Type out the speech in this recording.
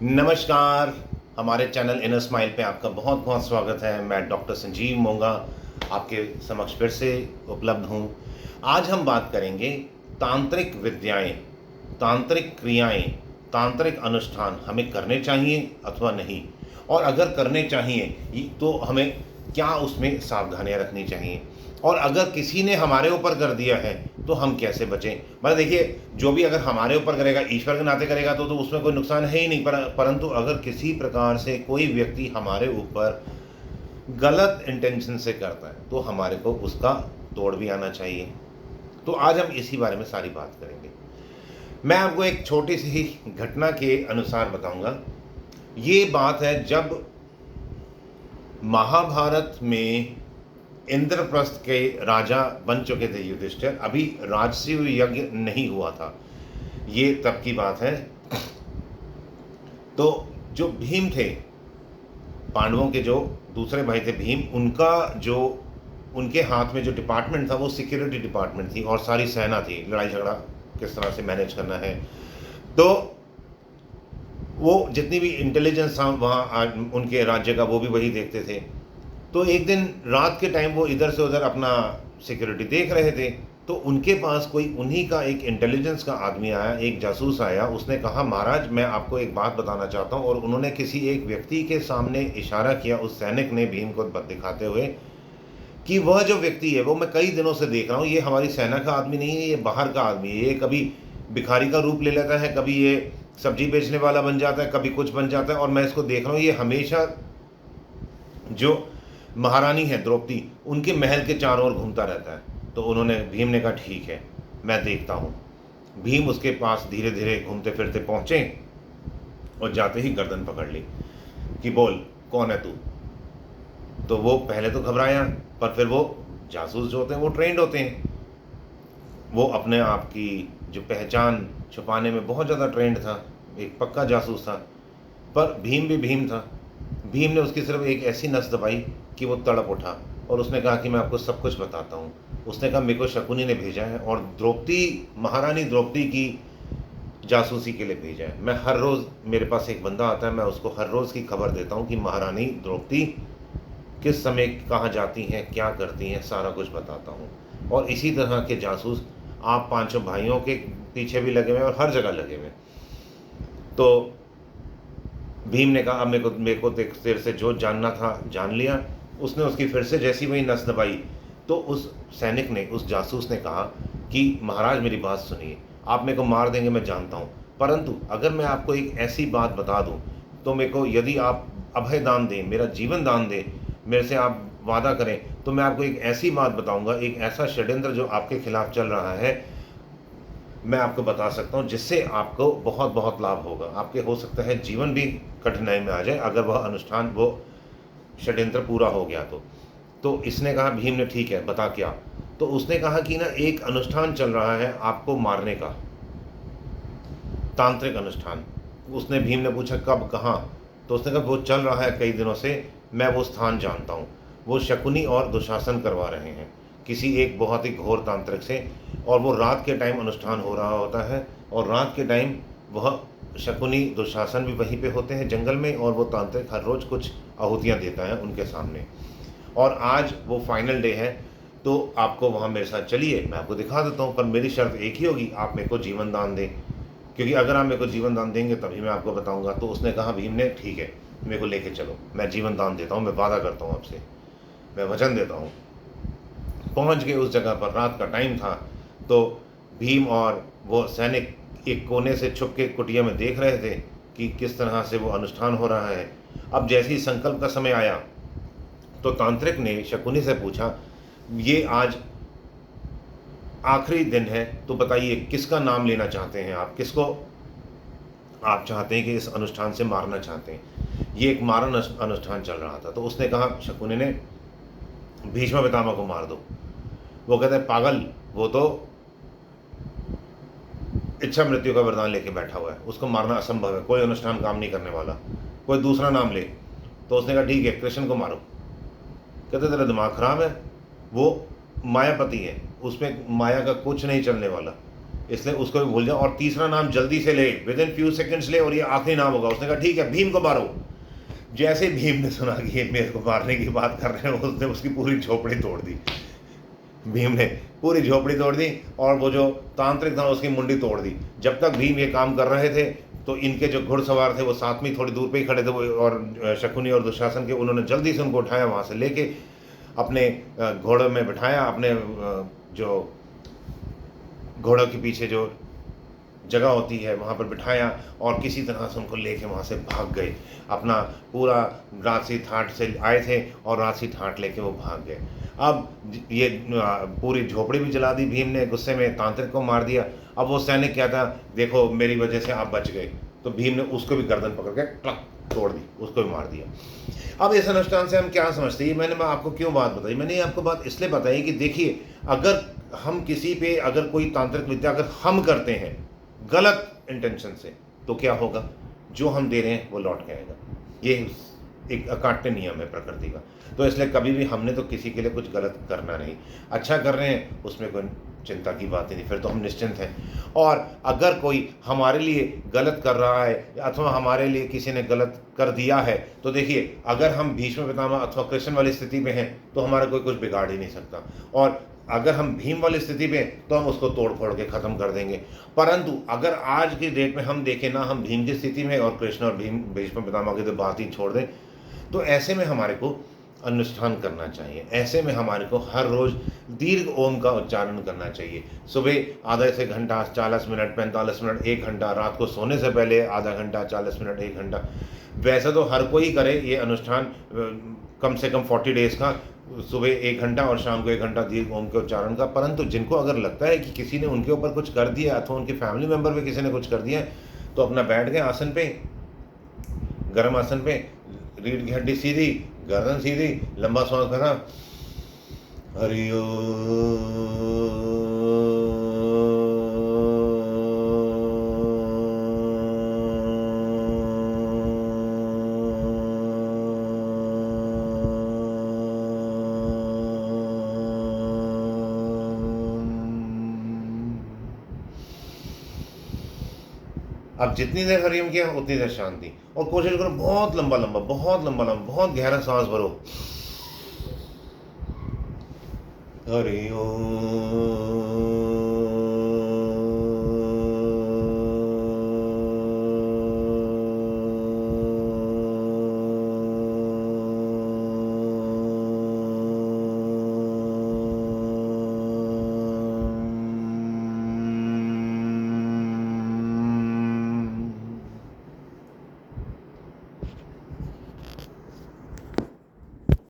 नमस्कार। हमारे channel inner smile पे आपका बहुत बहुत स्वागत है। मैं डॉक्टर संजीव मोंगा आपके समक्ष फिर से उपलब्ध हूँ। आज हम बात करेंगे तांत्रिक विद्याएं, तांत्रिक क्रियाएं, तांत्रिक अनुष्ठान हमें करने चाहिए अथवा नहीं, और अगर करने चाहिए तो हमें क्या उसमें सावधानियां रखनी चाहिए, और अगर किसी ने हमारे ऊपर कर दिया है तो हम कैसे बचें। मतलब देखिए, जो भी अगर हमारे ऊपर करेगा, ईश्वर के नाते करेगा तो उसमें कोई नुकसान है ही नहीं, परंतु अगर किसी प्रकार से कोई व्यक्ति हमारे ऊपर गलत इंटेंशन से करता है तो हमारे को उसका तोड़ भी आना चाहिए। तो आज हम इसी बारे में सारी बात करेंगे। मैं आपको एक छोटी सी घटना के अनुसार बताऊंगा। ये बात है जब महाभारत में इंद्रप्रस्थ के राजा बन चुके थे युधिष्ठिर, अभी राजसूय यज्ञ नहीं हुआ था, ये तब की बात है। तो जो भीम थे, पांडवों के जो दूसरे भाई थे भीम, उनके हाथ में जो डिपार्टमेंट था वो सिक्योरिटी डिपार्टमेंट थी और सारी सेना थी, लड़ाई झगड़ा किस तरह से मैनेज करना है। तो वो जितनी भी इंटेलिजेंस था वहाँ उनके राज्य का, वो भी वही देखते थे। तो एक दिन रात के टाइम वो इधर से उधर अपना सिक्योरिटी देख रहे थे, तो उनके पास कोई उन्हीं का एक इंटेलिजेंस का आदमी आया, एक जासूस आया। उसने कहा, महाराज मैं आपको एक बात बताना चाहता हूँ। और उन्होंने किसी एक व्यक्ति के सामने इशारा किया, उस सैनिक ने भीम को दिखाते हुए, कि वह जो व्यक्ति है वो मैं कई दिनों से देख रहा हूँ, ये हमारी सेना का आदमी नहीं है, ये बाहर का आदमी है। ये कभी भिखारी का रूप ले लेता है, कभी ये सब्जी बेचने वाला बन जाता है, कभी कुछ बन जाता है, और मैं इसको देख रहा हूँ, ये हमेशा जो महारानी है द्रौपदी, उनके महल के चारों ओर घूमता रहता है। तो उन्होंने, भीम ने कहा, ठीक है मैं देखता हूँ। भीम उसके पास धीरे धीरे घूमते फिरते पहुँचे और जाते ही गर्दन पकड़ ली कि बोल कौन है तू। तो वो पहले तो घबराया, पर फिर वो जासूस जो होते हैं वो ट्रेंड होते हैं, वो अपने आप की जो पहचान छुपाने में बहुत ज़्यादा ट्रेंड था, एक पक्का जासूस था। पर भीम भी भीम था। भीम ने उसकी सिर्फ एक ऐसी नस दबाई कि वो तड़प उठा और उसने कहा कि मैं आपको सब कुछ बताता हूँ। उसने कहा, मेरे को शकुनी ने भेजा है और द्रौपदी, महारानी द्रौपदी की जासूसी के लिए भेजा है। मैं हर रोज़, मेरे पास एक बंदा आता है, मैं उसको हर रोज़ की खबर देता हूँ कि महारानी द्रौपदी किस समय कहाँ जाती हैं, क्या करती हैं, सारा कुछ बताता हूँ। और इसी तरह के जासूस आप पांचों भाइयों के पीछे भी लगे हुए और हर जगह लगे हुए। तो भीम ने कहा, अब मेरे को तेरे से जो जानना था जान लिया। उसने उसकी फिर से जैसी वही नस दबाई, तो उस सैनिक ने, उस जासूस ने कहा कि महाराज मेरी बात सुनिए, आप मेरे को मार देंगे मैं जानता हूँ, परंतु अगर मैं आपको एक ऐसी बात बता दूँ तो मेरे को, यदि आप अभय दान दें, मेरा जीवन दान दें, मेरे से आप वादा करें, तो मैं आपको एक ऐसी बात बताऊंगा, एक ऐसा षड्यंत्र जो आपके खिलाफ चल रहा है, मैं आपको बता सकता हूँ, जिससे आपको बहुत बहुत लाभ होगा। आपके हो सकता है जीवन भी कठिनाई में आ जाए अगर वह अनुष्ठान, वो षड्यंत्र पूरा हो गया तो इसने कहा, भीम ने, ठीक है बता क्या। तो उसने कहा कि ना, एक अनुष्ठान चल रहा है आपको मारने का, तांत्रिक अनुष्ठान। उसने, भीम ने पूछा कब, कहाँ। तो उसने कहा, वो चल रहा है कई दिनों से, मैं वो स्थान जानता हूँ। वो शकुनी और दुशासन करवा रहे हैं किसी एक बहुत ही घोर तांत्रिक से, और वो रात के टाइम अनुष्ठान हो रहा होता है, और रात के टाइम वह शकुनी दुशासन भी वहीं पे होते हैं जंगल में, और वो तांत्रिक हर रोज़ कुछ आहुतियाँ देता है उनके सामने। और आज वो फाइनल डे है, तो आपको वहाँ मेरे साथ चलिए, मैं आपको दिखा देता हूँ, पर मेरी शर्त एक ही होगी, आप मेरे को जीवन दान दें, क्योंकि अगर आप मेरे को जीवन दान देंगे तभी मैं आपको बताऊँगा। तो उसने कहा, भीम ने, ठीक है मेरे को लेके चलो, मैं जीवन दान देता हूँ, मैं वादा करता हूँ आपसे, मैं वचन देता हूँ। पहुँच गए उस जगह पर, रात का टाइम था। तो भीम और वो सैनिक एक कोने से छुप के कुटिया में देख रहे थे कि किस तरह से वो अनुष्ठान हो रहा है। अब जैसे ही संकल्प का समय आया तो तांत्रिक ने शकुनी से पूछा, ये आज आखिरी दिन है, तो बताइए किसका नाम लेना चाहते हैं आप, किसको आप चाहते हैं कि इस अनुष्ठान से मारना चाहते हैं। ये एक मारन अनुष्ठान चल रहा था। तो उसने कहा, शकुनी ने, भीष्म पितामह को मार दो। वो कहता है, पागल, वो तो इच्छा मृत्यु का वरदान लेके बैठा हुआ है, उसको मारना असंभव है, कोई अनुष्ठान काम नहीं करने वाला, कोई दूसरा नाम ले। तो उसने कहा, ठीक है कृष्ण को मारो। कहते, तेरा दिमाग खराब है, वो मायापति है, उसमें माया का कुछ नहीं चलने वाला, इसलिए उसको भी भूल जाओ, और तीसरा नाम जल्दी से ले, विद इन फ्यू सेकंड्स ले, और ये आखिरी नाम होगा। उसने कहा ठीक है, भीम को मारो। जैसे भीम ने सुना कि ये मेरे को मारने की बात कर रहे हैं, उसने उसकी पूरी झोपड़ी तोड़ दी। भीम ने पूरी झोपड़ी तोड़ दी और वो जो तांत्रिक था उसकी मुंडी तोड़ दी। जब तक भीम ये काम कर रहे थे तो इनके जो घुड़सवार थे वो साथ में थोड़ी दूर पे ही खड़े थे, वो और शकुनी और दुशासन के, उन्होंने जल्दी से उनको उठाया, वहाँ से लेके अपने घोड़े में बिठाया, अपने जो घोड़ों के पीछे जो जगह होती है वहाँ पर बिठाया, और किसी तरह से उनको लेके वहाँ से भाग गए। अपना पूरा राजसी ठाट से आए थे और राजसी ठाट लेके वो भाग गए। अब ये पूरी झोपड़ी भी जला दी भीम ने, गुस्से में तांत्रिक को मार दिया। अब वो सैनिक क्या था, देखो मेरी वजह से आप बच गए, तो भीम ने उसको भी गर्दन पकड़ के टक तोड़ दी, उसको भी मार दिया। अब इस अनुष्ठान से हम क्या समझते हैं, मैं आपको क्यों बात बताई, मैंने ये आपको बात इसलिए बताई कि देखिए, अगर हम किसी पे, अगर कोई तांत्रिक विद्या अगर हम करते हैं गलत इंटेंशन से, तो क्या होगा, जो हम दे रहे हैं वो लौट के आएगा। ये एक अकाट्य नियम है प्रकृति का। तो इसलिए कभी भी हमने तो किसी के लिए कुछ गलत करना नहीं। अच्छा कर रहे हैं उसमें कोई चिंता की बात ही नहीं, फिर तो हम निश्चिंत हैं। और अगर कोई हमारे लिए गलत कर रहा है अथवा हमारे लिए किसी ने गलत कर दिया है, तो देखिए, अगर हम भीष्म पितामह अथवा कृष्ण वाली स्थिति में हैं तो हमारा कोई कुछ बिगाड़ ही नहीं सकता, और अगर हम भीम वाली स्थिति में तो हम उसको तोड़ फोड़ के ख़त्म कर देंगे। परंतु अगर आज की डेट में हम देखें ना, हम भीम की स्थिति में और कृष्ण और भीष्म पितामह की तो बात ही छोड़ दें, तो ऐसे में हमारे को अनुष्ठान करना चाहिए। ऐसे में हमारे को हर रोज़ दीर्घ ओम का उच्चारण करना चाहिए। सुबह आधा से घंटा, 40 मिनट, 45 मिनट, 1 घंटा, रात को सोने से पहले आधा घंटा, 40 मिनट, 1 घंटा। वैसे तो हर कोई करे ये अनुष्ठान, कम से कम 40 डेज़ का, सुबह 1 घंटा और शाम को 1 घंटा दीर्घ ओम के उच्चारण का। परंतु जिनको अगर लगता है कि किसी ने उनके ऊपर कुछ कर दिया अथवा उनके फैमिली मेम्बर में किसी ने कुछ कर दिया है, तो अपना बैठ गए आसन पे, गर्म आसन पे, रीढ़ की हड्डी सीधी, गर्दन सीधी, लंबा सांस भरा, हरि अब जितनी देर हरिओम किया उतनी देर शांति, और कोशिश करो बहुत लंबा लंबा, बहुत लंबा लंबा, बहुत गहरा सांस भरो। हरि ओम।